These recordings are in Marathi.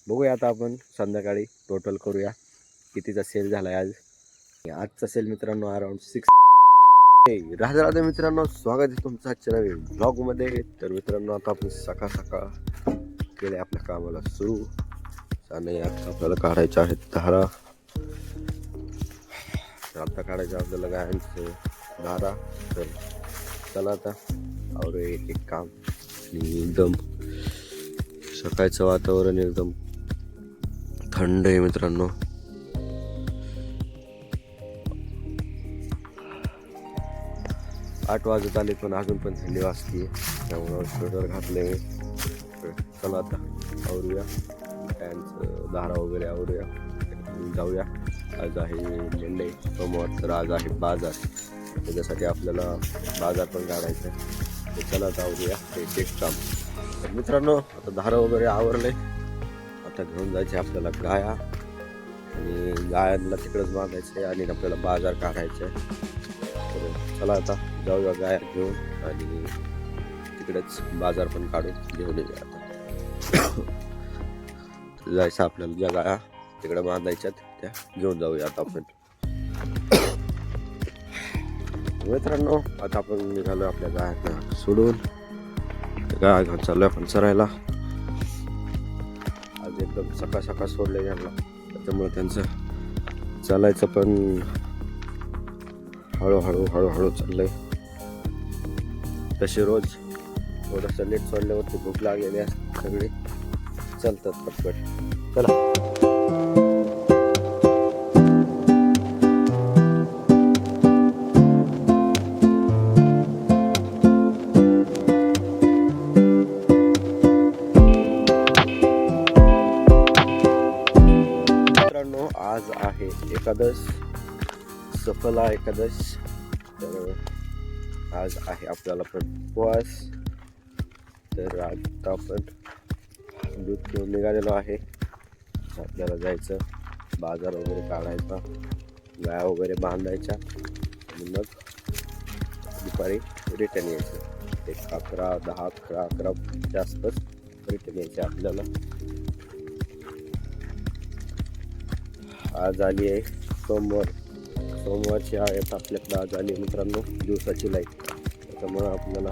बघूया आता आपण संध्याकाळी टोटल करूया कितीचा सेल झाला आहे आज. आजचा सेल मित्रांनो अराउंड 6. राधे राधे मित्रांनो, स्वागत आहे तुमचं आजच्या ब्लॉगमध्ये. तर मित्रांनो आता आपण सकाळ सकाळ केले आपल्या कामाला सुरू आणि आता आपल्याला काढायच्या आहेत धारा. आता काढायचं आपल्याला गायांचे धारा. तर चला आता और एक एक काम. आणि एकदम सकाळचं वातावरण एकदम थंड आहे मित्रांनो. आठ वाजत आले पण अजून पण थंडी वाजते, त्यामुळं स्वेटर घातले मी. चला आता आवरूया त्यांचं धारा वगैरे आवरूया, जाऊया. आज आहे मंडे, सोमवार, तर आज आहे बाजार. त्याच्यासाठी आपल्याला बाजार पण काढायचा आहे. तर चला आता आवरूया एक काम. तर मित्रांनो आता धारा वगैरे आवरले. आता घेऊन जायचे आपल्याला गाया आणि गायांना तिकडेच बांधायचे आणि आपल्याला बाजार काढायचा आहे. तर चला आता जाऊया गाया घेऊन आणि तिकडेच बाजार पण काढून घेऊन येऊया. आता जायचं आपल्याला ज्या गाया तिकडे बांधायच्यात त्या घेऊन जाऊया आता आपण. मित्रांनो आता आपण निघालो आपल्या गायांना सोडून. गाय घेऊन चाललो आपण चरायला. आज एकदम सकाळ सकाळ सोडले त्यांना, त्याच्यामुळे त्यांचं चालायचं पण हळूहळू हळूहळू चाललंय. तसे रोज थोडंसं लेट सोडल्यावरती भूक लागलेली असते, सगळे चालतात पटपट. चला मित्रांनो, आज आहे एकादश, सफला एकादश. तर आज आहे आपल्याला पण उपवास. तर आता आपण दूध घेऊन निघालेलो आहे. आपल्याला जायचं बाजार वगैरे काढायचा, गाया वगैरे बांधायच्या आणि मग दुपारी रिटर्न यायचं. 11, 10, 11 जास्तच रिटर्न यायचे आपल्याला. आज आली आहे सोमवारची आहेत आपल्याकडे. आज आली मित्रांनो दिवसाची लाईट. त्याच्यामुळं आपल्याला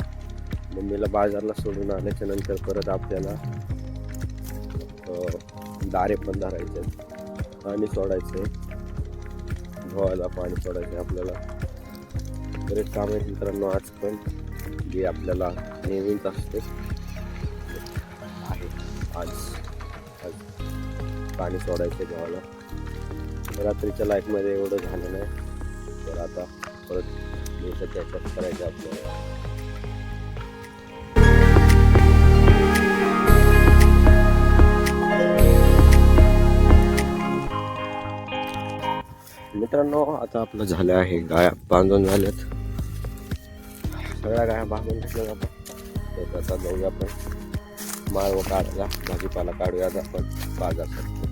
मम्मीला बाजारला सोडून आल्याच्या नंतर परत आपल्याला दारे पण धरायचे, पाणी सोडायचे, गव्हाला पाणी सोडायचे आपल्याला. बरेच काम आहेत मित्रांनो आज पण, जे आपल्याला नेहमीच असते आहे. आज पाणी सोडायचे गव्हाला. रात्रीच्या लाईटमध्ये एवढं झालं नाही, तर आता परत दिवसाच्या ह्याच्यात करायचं आपल्याला. मित्रांनो आता आपलं झालं आहे, गाया बांधून झाल्यात, सगळ्या गाया बांधून घेतल्या जातात. तर आता जाऊया आपण माळव काढायला, भाजीपाला काढूया आपण बाजारसाठी.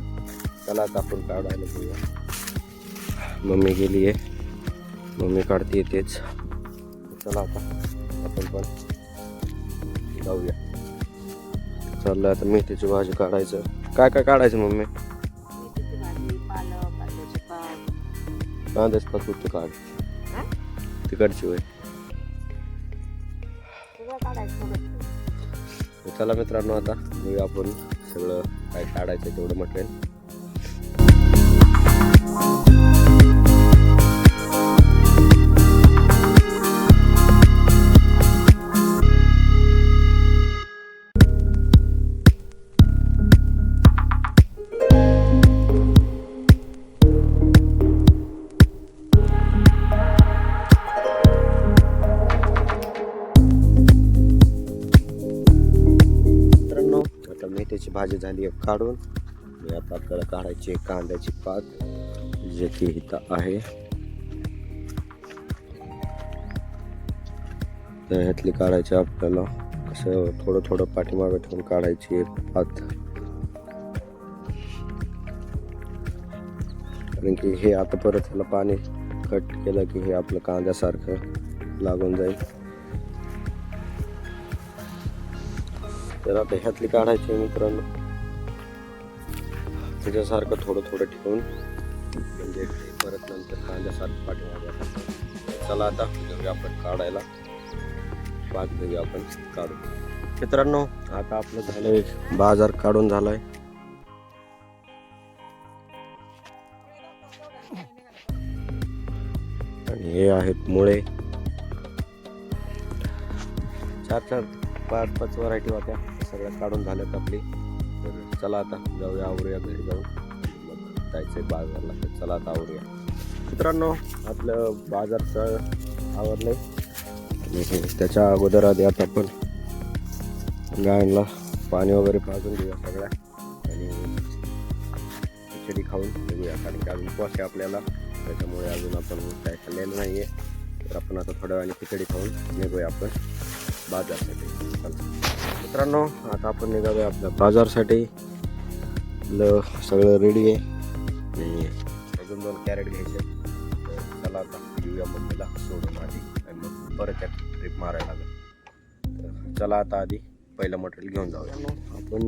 चला आता आपण काढायला जाऊया. मम्मी गेली आहे, मम्मी काढते तेच. चला आता आपण पण जाऊया. चाललं आता मेथीची भाजी काढायचं. काय काय काढायचं मम्मी? कांद्याच का तू काढ, तिकडची होय. चला मित्रांनो आता बघूया आपण सगळं काय काढायचं तेवढं मटेरियल. मेथीची भाजी झाली आहे काढून. आता आपल्याला काढायची कांद्याची पात, जे की इथं आहे. तर ह्यातली काढायची आपल्याला असं थोडं थोडं पाठीमागं ठेवून काढायची एक पात. कारण की हे आता परत ह्याला पाणी कट केलं की हे आपलं कांद्यासारखं लागून जाईल. तर आता ह्यातली काढायची मित्रांनो. त्याच्यासारखं थोडं थोडं ठेवून म्हणजे परत नंतर कांद्यासारखं पाठीमागे. चला आता जाऊया आपण काढायला. पाच देऊया आपण काढू. मित्रांनो आता आपलं झालंय बाजार काढून झालाय. आणि हे आहेत मुळे. 4-4 5-5 व्हरायटी होत्या, सगळ्या काढून झाल्यात आपली. तर चला आता जाऊया, आवरूया, घरी जाऊ. मग जायचंय बाजारला. तर चला आता आवरूया. मित्रांनो आपलं बाजारचं आवरलंय आणि त्याच्या अगोदर आधी आता आपण गायला पाणी वगैरे पाजून घेऊया सगळ्या आणि खिचडी खाऊन निघूया. कारण की अजून उपवास आहे आपल्याला, त्याच्यामुळे अजून आपण काय खाल्लेलं नाही आहे. तर आपण आता थोड्या वेळाने खिचडी खाऊन निघूया आपण बाजारसाठी. मित्रांनो आता आपण निघालोय आपल्या बाजारसाठी. सगळं रेडी आहे आणि अजून 2 कॅरेट घ्यायचे. तर चला आता घेऊया मम्मीला सोडून आधी आणि मग परत एक ट्रिप मारायला लागेल. तर चला आता आधी पहिलं मटेरियल घेऊन जाऊया. आपण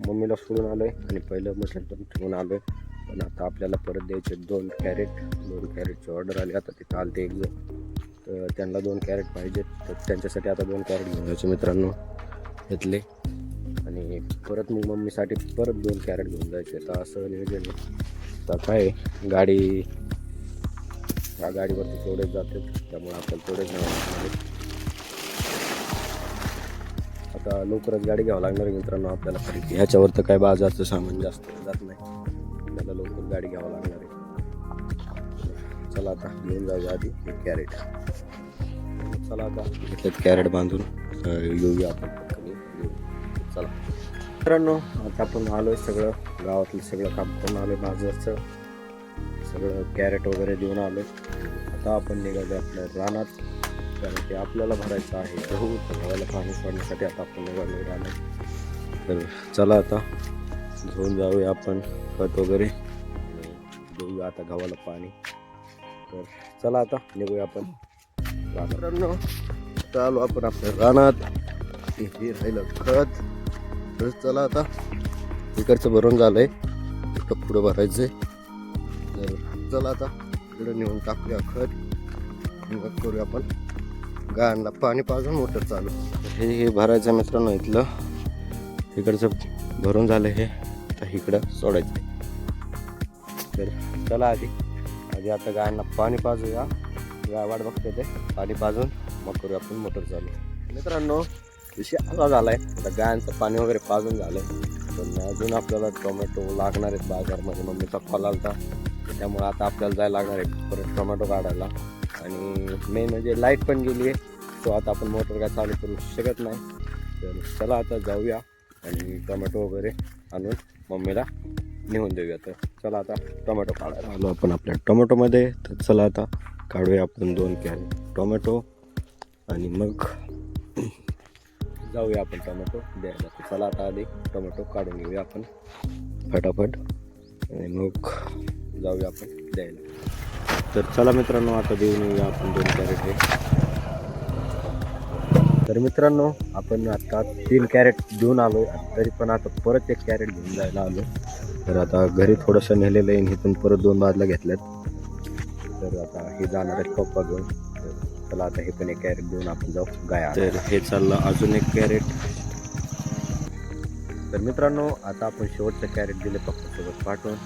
मम्मीला सोडून आलोय आणि पहिलं मटेरियल पण ठेवून आलोय. पण आता आपल्याला परत द्यायचे 2 कॅरेटची ऑर्डर आली. आता तिथं आलते एक जण, तर त्यांना 2 कॅरेट पाहिजेत. तर त्यांच्यासाठी आता 2 कॅरेट घेऊन जायचे मित्रांनो घेतले. आणि परत मग मम्मीसाठी परत 2 कॅरेट घेऊन जायचे. तर असं नियोजन आता काय गाडी या गाडीवरती तेवढेच जाते, त्यामुळे आपल्याला तेवढेच नाही. आता लवकरच गाडी घ्यावं लागणार आहे मित्रांनो आपल्याला खरेदी. ह्याच्यावर तर काय बाजारचं सामान जास्त जात नाही, आपल्याला लवकर गाडी घ्यावं लागणार आहे. चला आता घेऊन जाऊया आधी 1 कॅरेट. चला आता घेतलेत कॅरेट बांधून येऊया आपण. चला मित्रांनो आता आपण आलोय, सगळं गावातलं सगळं काम करून आलोय. बाजारचं सगळं कॅरेट वगैरे देऊन आलोय. आता आपण निघालो आपल्या रानात, कारण की आपल्याला भरायचं आहे गहू. गव्हाला पाणी सोडण्यासाठी आता आपण निघालो रानात. तर चला आता घेऊन जाऊया आपण खत वगैरे आणि देऊया आता गव्हाला पाणी. तर चला आता निघूया आपण रानात. आता आलो आपण आपल्या रानात. हे राहिलं खत. तर चला आता इकडचं भरून झालंय, इकडं पुढं भरायचंय. तर चला आता इकडं नेऊन टाकूया खत. मग करूया आपण गायांना पाणी पाजून मोटर चालू. हे भरायचं मित्रांनो इथलं. इकडचं भरून झालं हे, आता इकडं सोडायचं. तर चला आधी आता गायांना पाणी पाजूया. गाय वाट बघते ते पाणी पाजून, मग करूया आपण मोटर चालू. मित्रांनो विषय असा झालाय, आता गायांचं पाणी वगैरे पाजून झालंय, पण अजून आपल्याला टोमॅटो लागणार आहेत बाजारमध्ये. मम्मीचा कॉल आलता, त्यामुळे आता आपल्याला जायला लागणार आहे परत टोमॅटो काढायला. आणि मेन म्हणजे लाईट पण गेली आहे, सो आता आपण मोटर काय चालू करू शकत नाही. तर चला आता जाऊया आणि टोमॅटो वगैरे आणून मम्मीला नेऊन देऊया. तर चला आता टोमॅटो काढायला आलो आपण आपल्या टोमॅटोमध्ये. तर चला आता काढूया आपण 2 कॅरेट टोमॅटो आणि मग जाऊया आपण टोमॅटो द्यायला. तर चला आता आधी टोमॅटो काढून घेऊया आपण फटाफट आणि मग जाऊया आपण द्यायला. तर चला मित्रांनो आता देऊन येऊया आपण 2 कॅरेट हे. तर मित्रांनो आपण आता 3 कॅरेट देऊन आलो, तरी पण आता परत 1 कॅरेट घेऊन जायला आलो. तर आता घरी थोडंसं नेलेलं आहे, इथून परत 2 बादल्या घेतल्यात. तर आता हे जाणार आहेत पप्पा घेऊन. चला आता हे पण 1 कॅरेट देऊन आपण जाऊ गाया. तर हे चाललं अजून 1 कॅरेट. तर मित्रांनो आता आपण शेवटचं कॅरेट दिले पप्पासोबत पाठवून.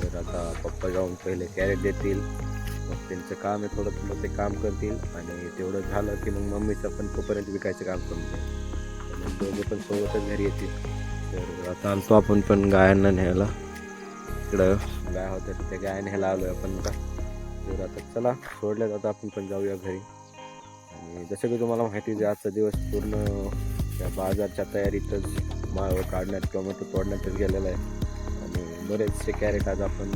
तर आता पप्पा जाऊन पहिले कॅरेट देतील, मग त्यांचं काम आहे थोडं, मग ते काम करतील आणि तेवढं झालं की मग मम्मीचं पण तोपर्यंत विकायचं काम करून जाईल. मग दोघे पण सोबतच घरी येतील. तर आता आलतो आपण पण गायांना न्यायला. इकडं गाय होत्या तर त्या गाया न्यायला आलो आहे आपण का. तर आता चला सोडल्या जाता आपण पण जाऊया घरी. आणि जसं की तुम्हाला माहिती आहे आजचा दिवस पूर्ण त्या बाजारच्या तयारीतच माळ काढण्यात टोमॅटो तोडण्यातच गेलेला आहे. आणि बरेचसे कॅरेट आज आपण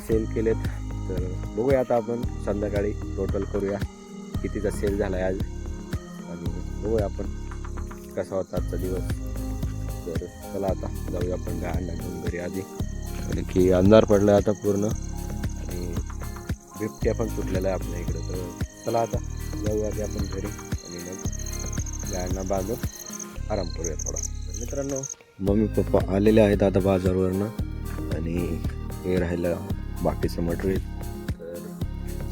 सेल केलेत. तर बघूया आता आपण संध्याकाळी टोटल करूया कितीचा सेल झाला आहे आज आणि बघूया आपण कसा होता आजचा दिवस. तर चला आता जाऊया आपण गायांना घेऊन घरी आधी, कारण की अंधार पडला आहे आता पूर्ण आणि बिबट्या पण सुटलेला आहे आपल्या इकडं. तर चला आता जाऊया आधी आपण घरी आणि मग गायांना बांधून आराम करूया थोडा. मित्रांनो मम्मी पप्पा आलेले आहेत आता बाजारवरनं. आणि हे राहिलं बाकीचं मटेरियल. तर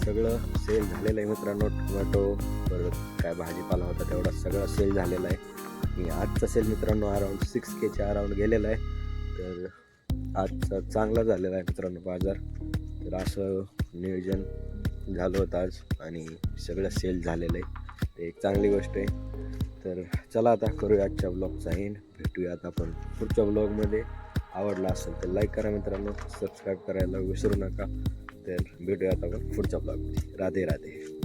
सगळं सेल झालेलं आहे मित्रांनो. टोमॅटो परत काय भाजीपाला होता तेवढा सगळा सेल झालेला आहे. आणि आजचा सेल मित्रांनो अराऊंड 6K अराऊंड गेलेला आहे. तर आजचा चांगला झालेला आहे मित्रांनो बाजार. तर असं नियोजन झालं होतं आज आणि सगळं सेल झालेलं आहे. ते एक चांगली गोष्ट आहे. तर चला आता करूया आजच्या ब्लॉगचा एंड. भेटूयात आपण पुढच्या ब्लॉगमध्ये. आवडला असेल तर लाईक करा मित्रांनो, सबस्क्राईब करायला विसरू नका. तर भेटूयात आपण पुढच्या ब्लॉगमध्ये. राधे राधे.